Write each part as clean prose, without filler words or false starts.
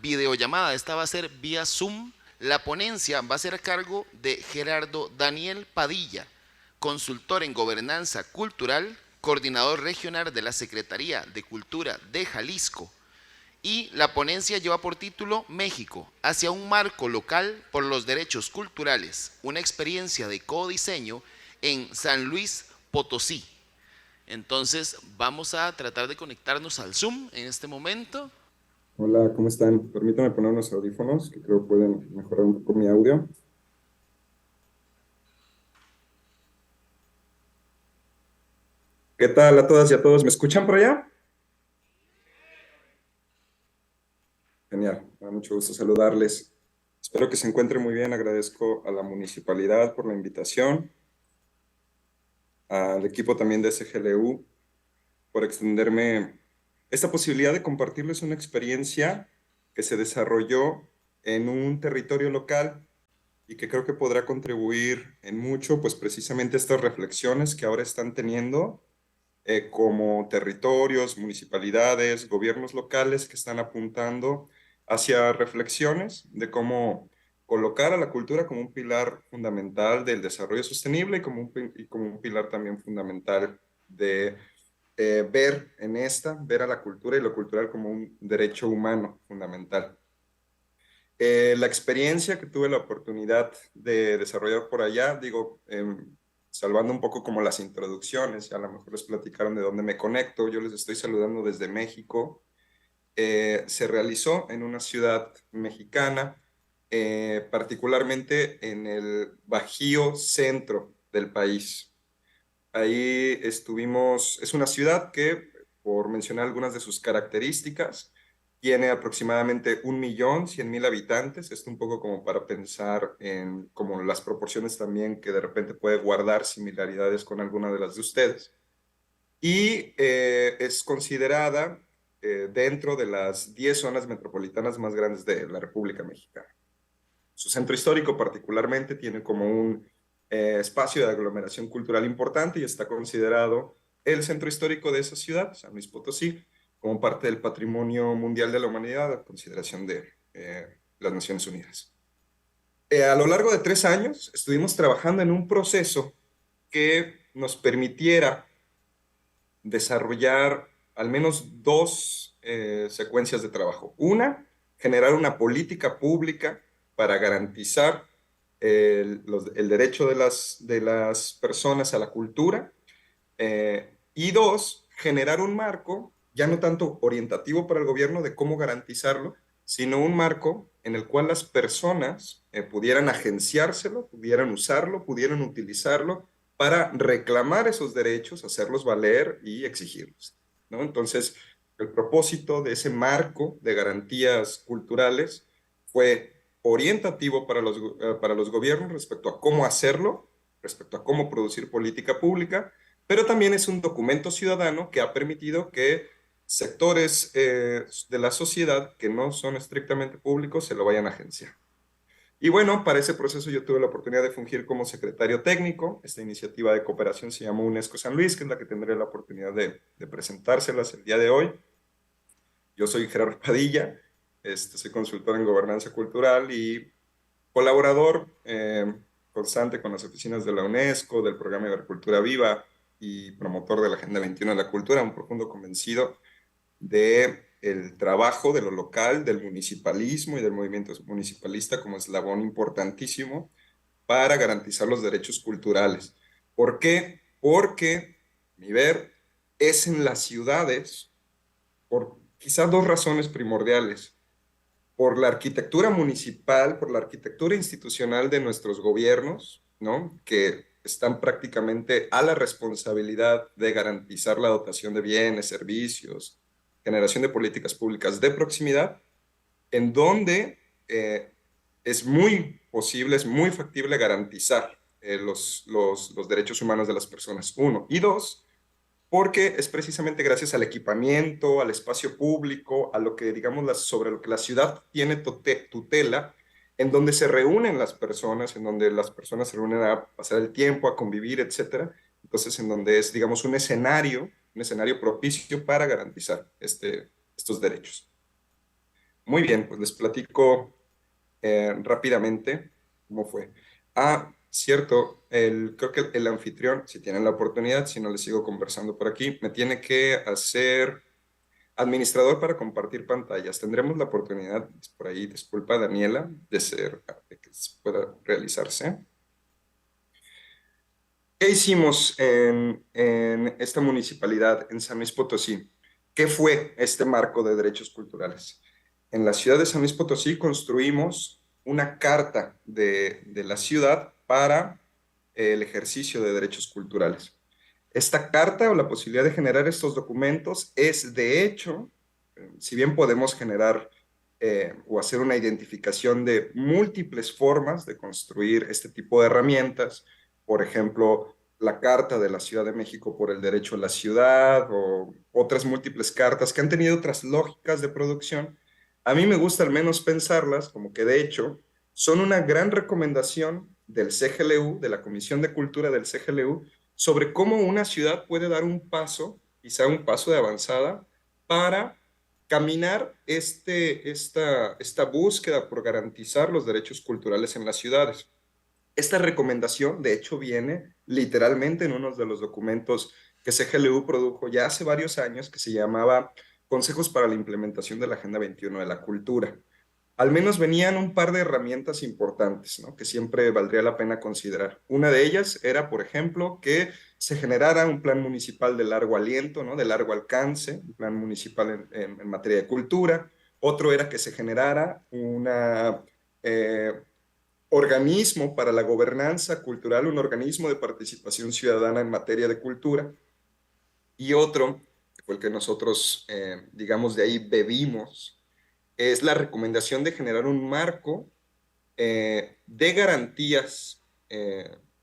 videollamada. Esta va a ser vía Zoom. La ponencia va a ser a cargo de Gerardo Daniel Padilla, consultor en gobernanza cultural, coordinador regional de la Secretaría de Cultura de Jalisco. Y la ponencia lleva por título México, hacia un marco local por los derechos culturales, una experiencia de codiseño en San Luis Potosí. Entonces vamos a tratar de conectarnos al Zoom en este momento. Hola, ¿cómo están? Permítanme poner unos audífonos que creo pueden mejorar un poco mi audio. ¿Qué tal a todas y a todos? ¿Me escuchan por allá? Genial, me da mucho gusto saludarles. Espero que se encuentren muy bien. Agradezco a la municipalidad por la invitación, al equipo también de SGLU por extenderme esta posibilidad de compartirles una experiencia que se desarrolló en un territorio local y que creo que podrá contribuir en mucho, pues precisamente a estas reflexiones que ahora están teniendo como territorios, municipalidades, gobiernos locales que están apuntando hacia reflexiones de cómo colocar a la cultura como un pilar fundamental del desarrollo sostenible y como un pilar también fundamental de ver a la cultura y lo cultural como un derecho humano fundamental. La experiencia que tuve la oportunidad de desarrollar por allá, digo, salvando un poco como las introducciones, a lo mejor les platicaron de dónde me conecto, yo les estoy saludando desde México. Se realizó en una ciudad mexicana, particularmente en el Bajío centro del país. Ahí estuvimos, es una ciudad que, por mencionar algunas de sus características, tiene aproximadamente 1.100.000 habitantes. Esto un poco como para pensar en como las proporciones también que de repente puede guardar similaridades con alguna de las de ustedes. Y es considerada dentro de las 10 zonas metropolitanas más grandes de la República Mexicana. Su centro histórico particularmente tiene como un espacio de aglomeración cultural importante y está considerado el centro histórico de esa ciudad, San Luis Potosí, como parte del Patrimonio Mundial de la Humanidad a consideración de las Naciones Unidas. A lo largo de 3 años estuvimos trabajando en un proceso que nos permitiera desarrollar al menos dos secuencias de trabajo. Una, generar una política pública para garantizar el derecho de las personas a la cultura. Y dos, generar un marco, ya no tanto orientativo para el gobierno de cómo garantizarlo, sino un marco en el cual las personas pudieran agenciárselo, pudieran usarlo, pudieran utilizarlo para reclamar esos derechos, hacerlos valer y exigirlos, ¿no? Entonces, el propósito de ese marco de garantías culturales fue orientativo para los gobiernos respecto a cómo hacerlo, respecto a cómo producir política pública, pero también es un documento ciudadano que ha permitido que sectores de la sociedad que no son estrictamente públicos se lo vayan a agenciar. Y bueno, para ese proceso yo tuve la oportunidad de fungir como secretario técnico. Esta iniciativa de cooperación se llama UNESCO San Luis, que es la que tendré la oportunidad de presentárselas el día de hoy. Yo soy Gerardo Padilla, soy consultor en gobernanza cultural y colaborador constante con las oficinas de la UNESCO, del Programa de Agricultura Viva y promotor de la Agenda 21 de la Cultura, un profundo convencido de el trabajo de lo local, del municipalismo y del movimiento municipalista como eslabón importantísimo para garantizar los derechos culturales. ¿Por qué? Porque, mi ver, es en las ciudades, por quizás dos razones primordiales: por la arquitectura municipal, por la arquitectura institucional de nuestros gobiernos, ¿no? Que están prácticamente a la responsabilidad de garantizar la dotación de bienes, servicios, generación de políticas públicas de proximidad, en donde es muy posible, es muy factible garantizar los derechos humanos de las personas, uno. Y dos, porque es precisamente gracias al equipamiento, al espacio público, a lo que, digamos, sobre lo que la ciudad tiene tutela, en donde se reúnen las personas, en donde las personas se reúnen a pasar el tiempo, a convivir, etcétera. Entonces, en donde es, digamos, un escenario propicio para garantizar estos derechos. Muy bien, pues les platico rápidamente cómo fue. Cierto, creo que el anfitrión, si tienen la oportunidad, si no les sigo conversando por aquí, me tiene que hacer administrador para compartir pantallas. Tendremos la oportunidad, por ahí, disculpa Daniela, de que pueda realizarse. ¿Qué hicimos en esta municipalidad, en San Luis Potosí? ¿Qué fue este marco de derechos culturales? En la ciudad de San Luis Potosí construimos una carta de la ciudad para el ejercicio de derechos culturales. Esta carta o la posibilidad de generar estos documentos es, de hecho, si bien podemos generar o hacer una identificación de múltiples formas de construir este tipo de herramientas, por ejemplo, la Carta de la Ciudad de México por el Derecho a la Ciudad o otras múltiples cartas que han tenido otras lógicas de producción, a mí me gusta al menos pensarlas como que de hecho son una gran recomendación del CGLU, de la Comisión de Cultura del CGLU, sobre cómo una ciudad puede dar un paso, quizá un paso de avanzada, para caminar esta búsqueda por garantizar los derechos culturales en las ciudades. Esta recomendación, de hecho, viene literalmente en uno de los documentos que CGLU produjo ya hace varios años, que se llamaba Consejos para la Implementación de la Agenda 21 de la Cultura. Al menos venían un par de herramientas importantes, ¿no? Que siempre valdría la pena considerar. Una de ellas era, por ejemplo, que se generara un plan municipal de largo aliento, ¿no? De largo alcance, un plan municipal en materia de cultura. Otro era que se generara una organismo para la gobernanza cultural, un organismo de participación ciudadana en materia de cultura. Y otro, que fue el que nosotros, digamos, de ahí bebimos, es la recomendación de generar un marco de garantías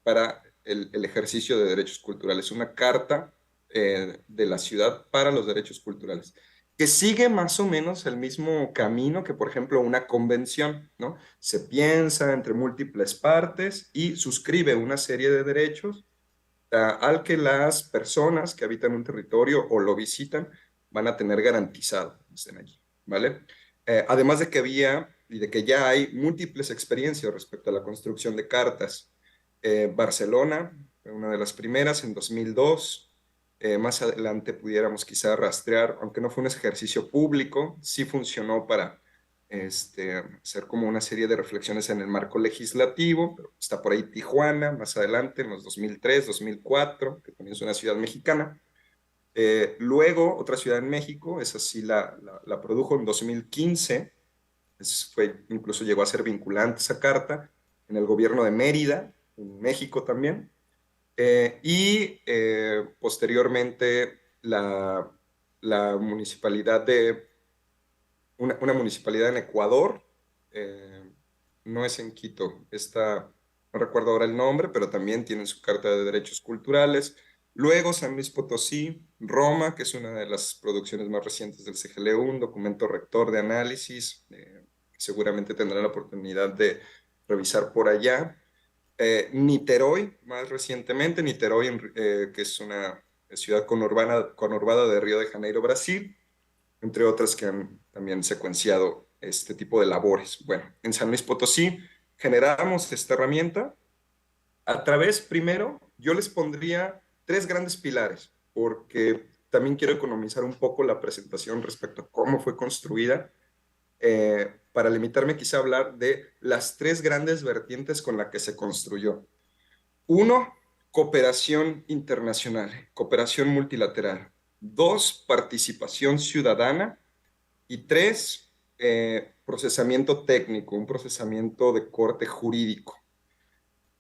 para el ejercicio de derechos culturales, una carta de la ciudad para los derechos culturales, que sigue más o menos el mismo camino que, por ejemplo, una convención, ¿no? Se piensa entre múltiples partes y suscribe una serie de derechos al que las personas que habitan un territorio o lo visitan van a tener garantizado, estén allí, ¿vale? Además de que había y de que ya hay múltiples experiencias respecto a la construcción de cartas. Barcelona, una de las primeras en 2002. Más adelante pudiéramos quizá rastrear, aunque no fue un ejercicio público, sí funcionó para hacer como una serie de reflexiones en el marco legislativo, pero está por ahí Tijuana, más adelante, en los 2003, 2004, que también es una ciudad mexicana. Luego, otra ciudad en México, esa sí la produjo en 2015, incluso llegó a ser vinculante esa carta, en el gobierno de Mérida, en México también. Posteriormente, la municipalidad una municipalidad en Ecuador, eh, no es en Quito, no recuerdo ahora el nombre, pero también tienen su Carta de Derechos Culturales. Luego San Luis Potosí, Roma, que es una de las producciones más recientes del CGLU, un documento rector de análisis, que seguramente tendrán la oportunidad de revisar por allá. Niterói, más recientemente, Niterói, que es una ciudad conurbada de Río de Janeiro, Brasil, entre otras que han también secuenciado este tipo de labores. Bueno, en San Luis Potosí generamos esta herramienta a través, primero, yo les pondría tres grandes pilares, porque también quiero economizar un poco la presentación respecto a cómo fue construida, para limitarme quizá a hablar de las tres grandes vertientes con las que se construyó. Uno, cooperación internacional, cooperación multilateral. Dos, participación ciudadana. Y tres, procesamiento técnico, un procesamiento de corte jurídico.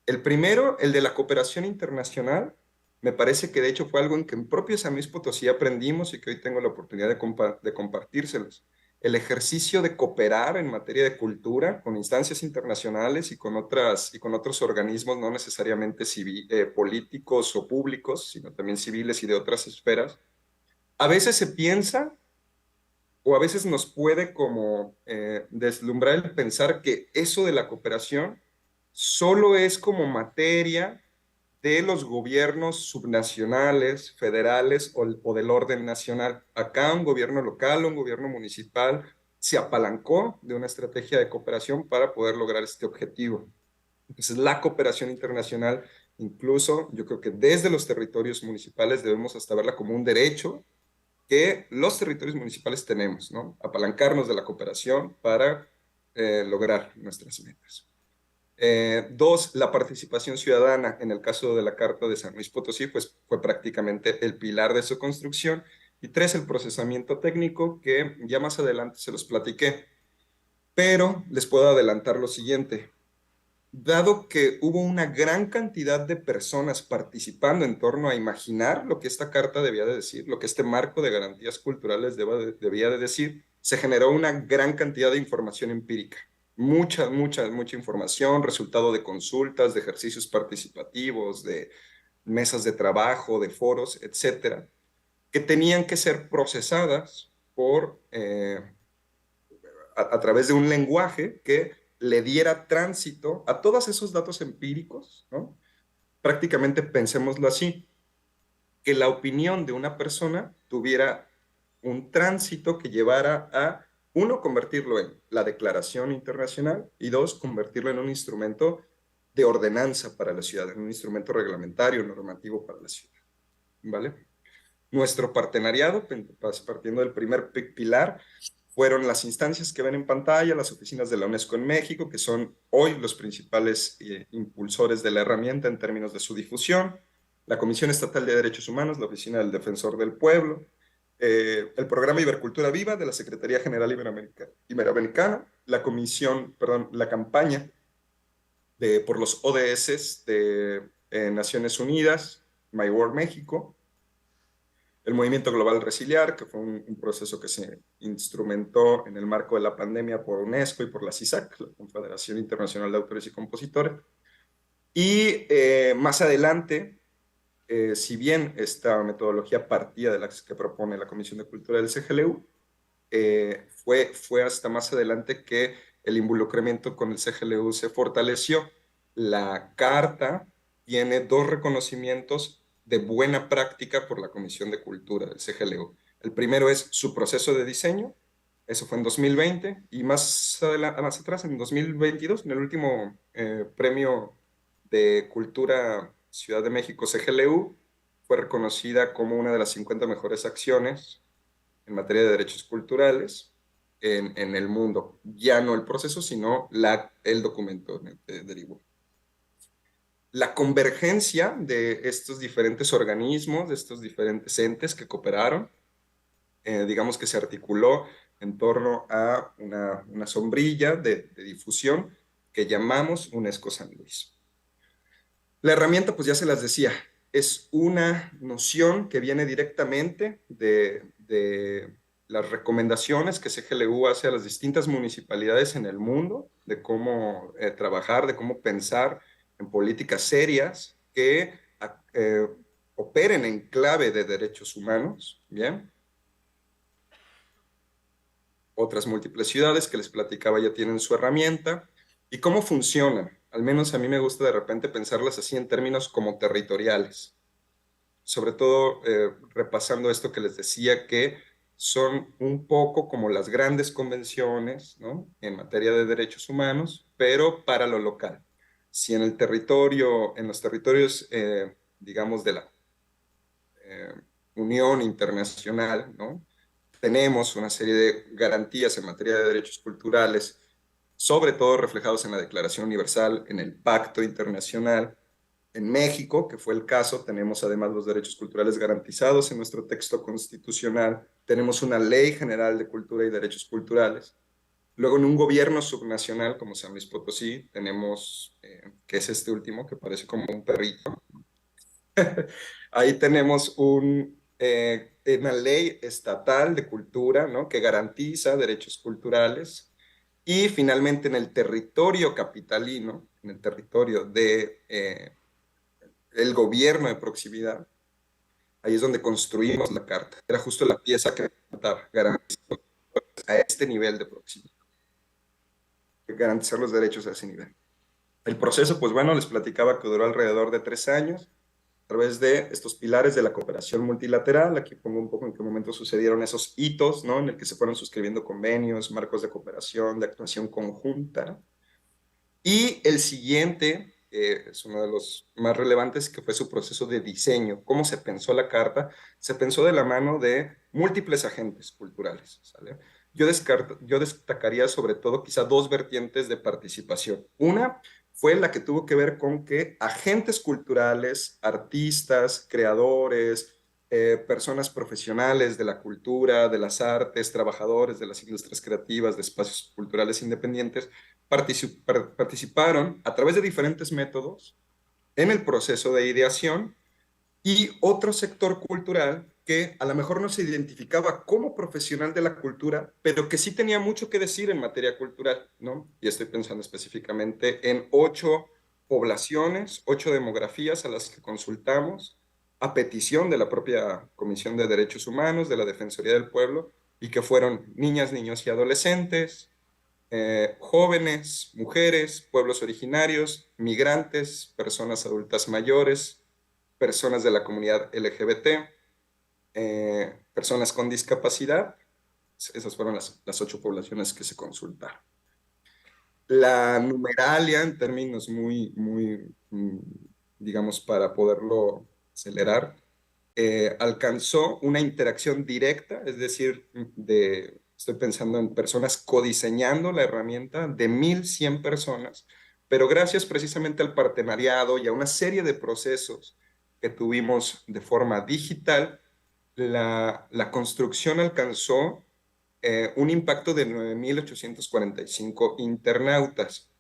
El primero, el de la cooperación internacional, me parece que de hecho fue algo en que en propio San Luis Potosí aprendimos y que hoy tengo la oportunidad de compartírselos. El ejercicio de cooperar en materia de cultura con instancias internacionales y con otros organismos, no necesariamente políticos o públicos, sino también civiles y de otras esferas. A veces se piensa o a veces nos puede como deslumbrar el pensar que eso de la cooperación solo es como materia de los gobiernos subnacionales, federales o del orden nacional. Acá un gobierno local, un gobierno municipal se apalancó de una estrategia de cooperación para poder lograr este objetivo. Entonces, la cooperación internacional, incluso yo creo que desde los territorios municipales debemos hasta verla como un derecho que los territorios municipales tenemos, ¿no? Apalancarnos de la cooperación para lograr nuestras metas. Dos, la participación ciudadana, en el caso de la Carta de San Luis Potosí, pues fue prácticamente el pilar de su construcción. Y tres, el procesamiento técnico, que ya más adelante se los platiqué. Pero les puedo adelantar lo siguiente. Dado que hubo una gran cantidad de personas participando en torno a imaginar lo que esta carta debía de decir, lo que este marco de garantías culturales debía de decir, se generó una gran cantidad de información empírica. Mucha información, resultado de consultas, de ejercicios participativos, de mesas de trabajo, de foros, etcétera, que tenían que ser procesadas a través de un lenguaje que le diera tránsito a todos esos datos empíricos, ¿no? Prácticamente pensémoslo así, que la opinión de una persona tuviera un tránsito que llevara a, uno, convertirlo en la declaración internacional y dos, convertirlo en un instrumento de ordenanza para la ciudad, en un instrumento reglamentario, normativo para la ciudad, ¿vale? Nuestro partenariado, partiendo del primer pilar, fueron las instancias que ven en pantalla, las oficinas de la UNESCO en México, que son hoy los principales impulsores de la herramienta en términos de su difusión, la Comisión Estatal de Derechos Humanos, la Oficina del Defensor del Pueblo, el programa Ibercultura Viva de la Secretaría General Iberoamericana, la comisión, perdón, la campaña por los ODS de Naciones Unidas, My World México, el Movimiento Global Resiliar, que fue un proceso que se instrumentó en el marco de la pandemia por UNESCO y por la CISAC, la Confederación Internacional de Autores y Compositores. Y más adelante, si bien esta metodología partía de la que propone la Comisión de Cultura del CGLU, fue hasta más adelante que el involucramiento con el CGLU se fortaleció. La carta tiene dos reconocimientos de buena práctica por la Comisión de Cultura del CGLU. El primero es su proceso de diseño, eso fue en 2020, y más atrás, en 2022, en el último premio de Cultura Ciudad de México CGLU, fue reconocida como una de las 50 mejores acciones en materia de derechos culturales en el mundo. Ya no el proceso, sino el documento derivó. La convergencia de estos diferentes organismos, de estos diferentes entes que cooperaron, digamos que se articuló en torno a una sombrilla de difusión que llamamos UNESCO San Luis. La herramienta, pues ya se las decía, es una noción que viene directamente de las recomendaciones que CGLU hace a las distintas municipalidades en el mundo, de cómo trabajar, de cómo pensar en políticas serias que eh, operen en clave de derechos humanos, ¿bien? Otras múltiples ciudades que les platicaba ya tienen su herramienta. ¿Y cómo funcionan? Al menos a mí me gusta de repente pensarlas así en términos como territoriales. Sobre todo repasando esto que les decía, que son un poco como las grandes convenciones, ¿no? En materia de derechos humanos, pero para lo local. Si en el territorio, en los territorios, digamos, de la eh, Unión Internacional, ¿no? Tenemos una serie de garantías en materia de derechos culturales, sobre todo reflejados en la Declaración Universal, en el Pacto Internacional. En México, que fue el caso, tenemos además los derechos culturales garantizados en nuestro texto constitucional. Tenemos una Ley General de Cultura y Derechos Culturales. Luego, en un gobierno subnacional como San Luis Potosí, tenemos, que es este último, que parece como un perrito. Ahí tenemos una ley estatal de cultura, ¿no? Que garantiza derechos culturales. Y finalmente en el territorio capitalino, en el territorio el gobierno de proximidad, ahí es donde construimos la carta. Era justo la pieza que faltaba, garantizar a este nivel de proximidad, garantizar los derechos a ese nivel. El proceso, pues bueno, les platicaba que duró alrededor de 3 años. través de estos pilares de la cooperación multilateral. Aquí pongo un poco en qué momento sucedieron esos hitos, ¿no? En el que se fueron suscribiendo convenios, marcos de cooperación, de actuación conjunta. Y el siguiente, es uno de los más relevantes, que fue su proceso de diseño. ¿Cómo se pensó la carta? Se pensó de la mano de múltiples agentes culturales, ¿sale? Yo destacaría sobre todo quizá dos vertientes de participación. Una fue la que tuvo que ver con que agentes culturales, artistas, creadores, personas profesionales de la cultura, de las artes, trabajadores de las industrias creativas, de espacios culturales independientes, participaron a través de diferentes métodos en el proceso de ideación, y otro sector cultural que a lo mejor no se identificaba como profesional de la cultura, pero que sí tenía mucho que decir en materia cultural, ¿no? Y estoy pensando específicamente en 8 poblaciones, 8 demografías a las que consultamos a petición de la propia Comisión de Derechos Humanos, de la Defensoría del Pueblo, y que fueron niñas, niños y adolescentes, jóvenes, mujeres, pueblos originarios, migrantes, personas adultas mayores, personas de la comunidad LGBT, personas con discapacidad. Esas fueron las 8 poblaciones que se consultaron. La numeralia, en términos digamos, para poderlo acelerar, alcanzó una interacción directa, es decir, estoy pensando en personas codiseñando la herramienta, de 1,100 personas, pero gracias precisamente al partenariado y a una serie de procesos que tuvimos de forma digital, la construcción alcanzó un impacto de 9,845 internautas.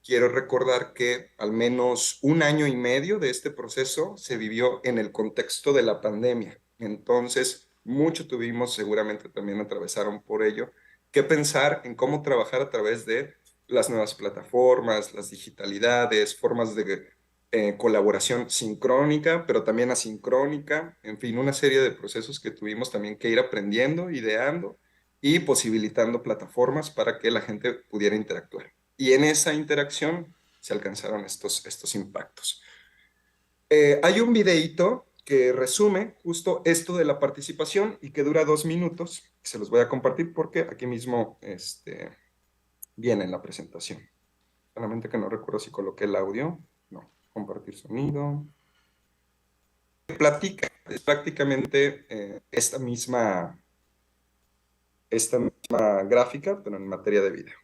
Quiero recordar que al menos un año y medio de este proceso se vivió en el contexto de la pandemia. Entonces, mucho tuvimos, seguramente también atravesaron por ello, que pensar en cómo trabajar a través de las nuevas plataformas, las digitalidades, formas de colaboración sincrónica, pero también asincrónica, en fin, una serie de procesos que tuvimos también que ir aprendiendo, ideando y posibilitando plataformas para que la gente pudiera interactuar. Y en esa interacción se alcanzaron estos impactos. Hay un videíto que resume justo esto de la participación y que dura 2 minutos. Se los voy a compartir porque aquí mismo viene en la presentación. Solamente que no recuerdo si coloqué el audio. No, compartir sonido. Platica es prácticamente esta misma gráfica, pero en materia de video.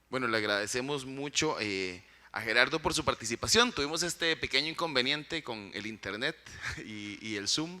Bueno, le agradecemos mucho a Gerardo por su participación. Tuvimos este pequeño inconveniente con el internet y el Zoom,